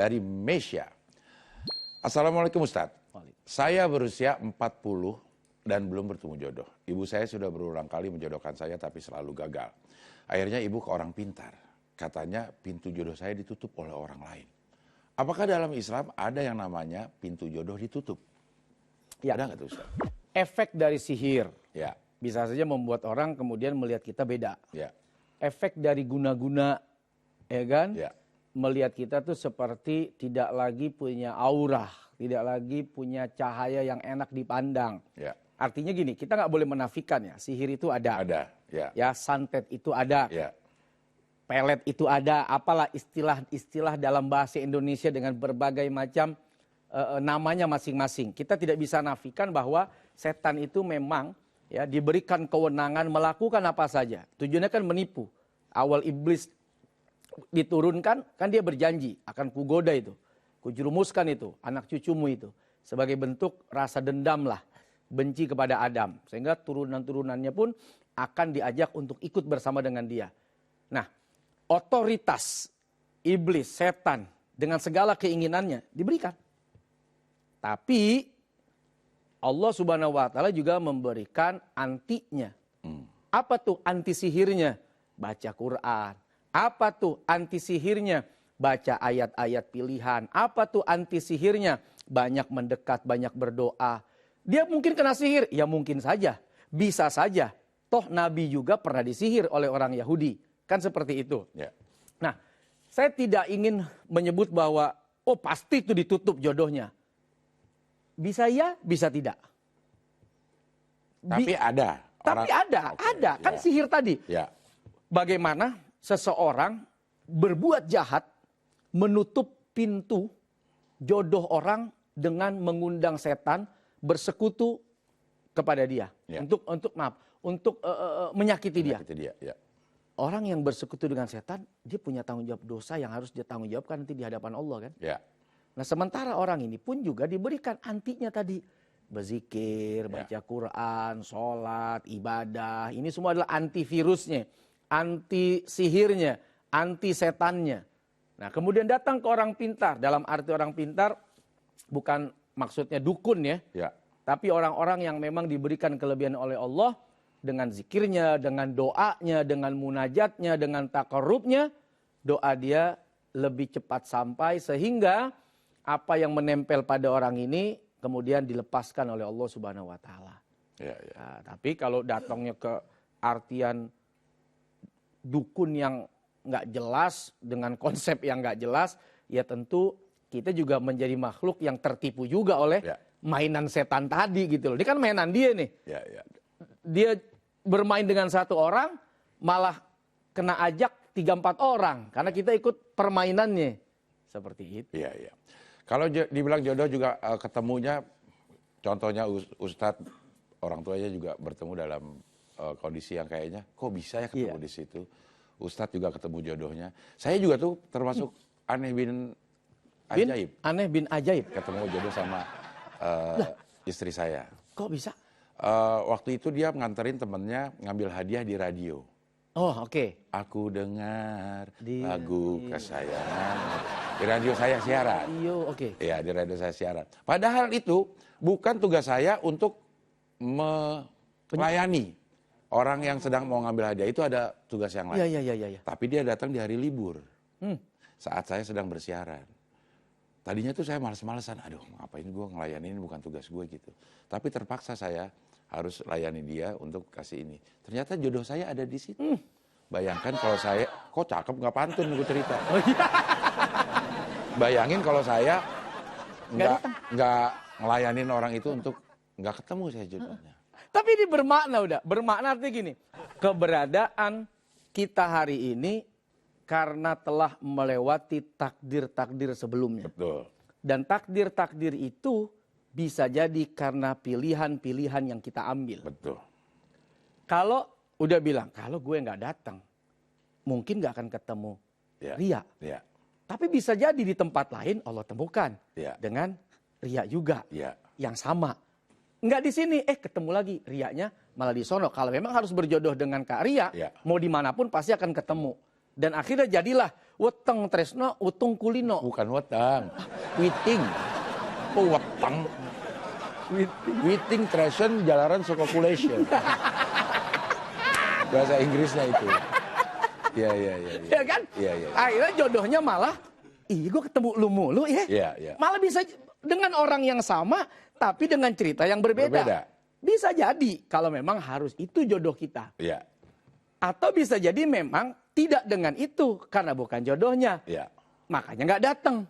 dari Malaysia. Assalamualaikum Ustadz. Saya berusia 40 dan belum bertemu jodoh. Ibu saya sudah berulang kali menjodohkan saya tapi selalu gagal. Akhirnya ibu ke orang pintar. Katanya pintu jodoh saya ditutup oleh orang lain. Apakah dalam Islam ada yang namanya pintu jodoh ditutup? Ya. Ada nggak tuh Ustaz? Efek dari sihir. Ya. Bisa saja membuat orang kemudian melihat kita beda. Ya. Efek dari guna-guna, ya kan? Ya. Melihat kita tuh seperti tidak lagi punya aura, tidak lagi punya cahaya yang enak dipandang. Ya. Artinya gini, kita nggak boleh menafikan ya, sihir itu ada. Ada. Ya. Ya, santet itu ada. Ya. Pelet itu ada, apalah istilah-istilah dalam bahasa Indonesia dengan berbagai macam namanya masing-masing. Kita tidak bisa nafikan bahwa setan itu memang ya diberikan kewenangan melakukan apa saja. Tujuannya kan menipu. Awal iblis diturunkan, kan dia berjanji akan kugoda itu, kujerumuskan itu, anak cucumu itu. Sebagai bentuk rasa dendam lah, benci kepada Adam. Sehingga turunan-turunannya pun akan diajak untuk ikut bersama dengan dia. Nah, otoritas iblis, setan dengan segala keinginannya diberikan. Tapi Allah Subhanahu wa taala juga memberikan antinya. Apa tuh anti sihirnya? Baca Quran. Apa tuh anti sihirnya? Baca ayat-ayat pilihan. Apa tuh anti sihirnya? Banyak mendekat, banyak berdoa. Dia mungkin kena sihir? Ya mungkin saja. Bisa saja. Toh Nabi juga pernah disihir oleh orang Yahudi. Kan seperti itu. Ya. Nah, saya tidak ingin menyebut bahwa oh pasti itu ditutup jodohnya. Bisa ya, bisa tidak. Tapi ada. Tapi ada, Oke, ada. Kan ya. sihir tadi. Ya. Bagaimana seseorang berbuat jahat menutup pintu jodoh orang dengan mengundang setan bersekutu kepada dia. Ya. Untuk menyakiti dia. Ya. Orang yang bersekutu dengan setan, dia punya tanggung jawab dosa yang harus dia tanggung jawabkan nanti di hadapan Allah kan. Ya. Nah sementara orang ini pun juga diberikan antinya tadi. Berzikir, baca Quran, sholat, ibadah. Ini semua adalah antivirusnya, anti sihirnya, anti setannya. Nah kemudian datang ke orang pintar. Dalam arti orang pintar bukan maksudnya dukun ya. Ya. Tapi orang-orang yang memang diberikan kelebihan oleh Allah. Dengan zikirnya, dengan doanya, dengan munajatnya, dengan takarrubnya, doa dia lebih cepat sampai sehingga apa yang menempel pada orang ini kemudian dilepaskan oleh Allah Subhanahu wa taala. Ya. Nah, tapi kalau datangnya ke artian dukun yang nggak jelas dengan konsep yang nggak jelas, ya tentu kita juga menjadi makhluk yang tertipu juga oleh mainan setan tadi gitu loh. Ini kan mainan dia nih. Ya. Dia bermain dengan satu orang malah kena ajak 3-4 orang karena kita ikut permainannya seperti itu. Iya. Kalau dibilang jodoh juga ketemunya, contohnya Ustadz orang tuanya juga bertemu dalam kondisi yang kayaknya kok bisa ya ketemu di situ. Ustadz juga ketemu jodohnya. Saya juga tuh termasuk aneh bin ajaib. Aneh bin ajaib. Ketemu jodoh sama istri saya. Kok bisa? Waktu itu dia nganterin temennya ngambil hadiah di radio. Oh oke. Aku dengar lagu kesayangan. Di radio saya siaran. Iya oke. Iya di radio saya siaran. Padahal itu bukan tugas saya untuk melayani orang yang sedang mau ngambil hadiah. Itu ada tugas yang lain. Iya. Tapi dia datang di hari libur. Saat saya sedang bersiaran. Tadinya tuh saya males-malesan. Aduh ngapain gue ngelayanin, bukan tugas gue gitu. Tapi terpaksa saya harus layani dia untuk kasih ini. Ternyata jodoh saya ada di situ. Bayangkan kalau saya, kok cakep nggak pantun gue cerita. Bayangin kalau saya nggak ngelayanin orang itu untuk nggak ketemu saya jodohnya. Tapi ini bermakna udah. Bermakna artinya gini. Keberadaan kita hari ini karena telah melewati takdir-takdir sebelumnya. Betul. Dan takdir-takdir itu bisa jadi karena pilihan-pilihan yang kita ambil. Betul. Kalau udah bilang, kalau gue nggak datang, mungkin nggak akan ketemu Ria. Ya. Tapi bisa jadi di tempat lain Allah temukan dengan Ria juga yang sama. Nggak di sini, ketemu lagi Rianya malah di sono. Kalau memang harus berjodoh dengan Kak Ria, mau dimanapun pasti akan ketemu. Dan akhirnya jadilah Weteng tresno, utung kulino. Bukan wetang. Witing. Oh, wetang. Witing tresno jalaran sokokulation. Bahasa Inggrisnya itu. Iya. Ya kan? Iya. Akhirnya jodohnya malah, gue ketemu lu mulu ya. Iya. Malah bisa dengan orang yang sama, tapi dengan cerita yang berbeda. Bisa jadi kalau memang harus itu jodoh kita. Iya. Atau bisa jadi memang tidak dengan itu karena bukan jodohnya. Iya. Makanya nggak datang.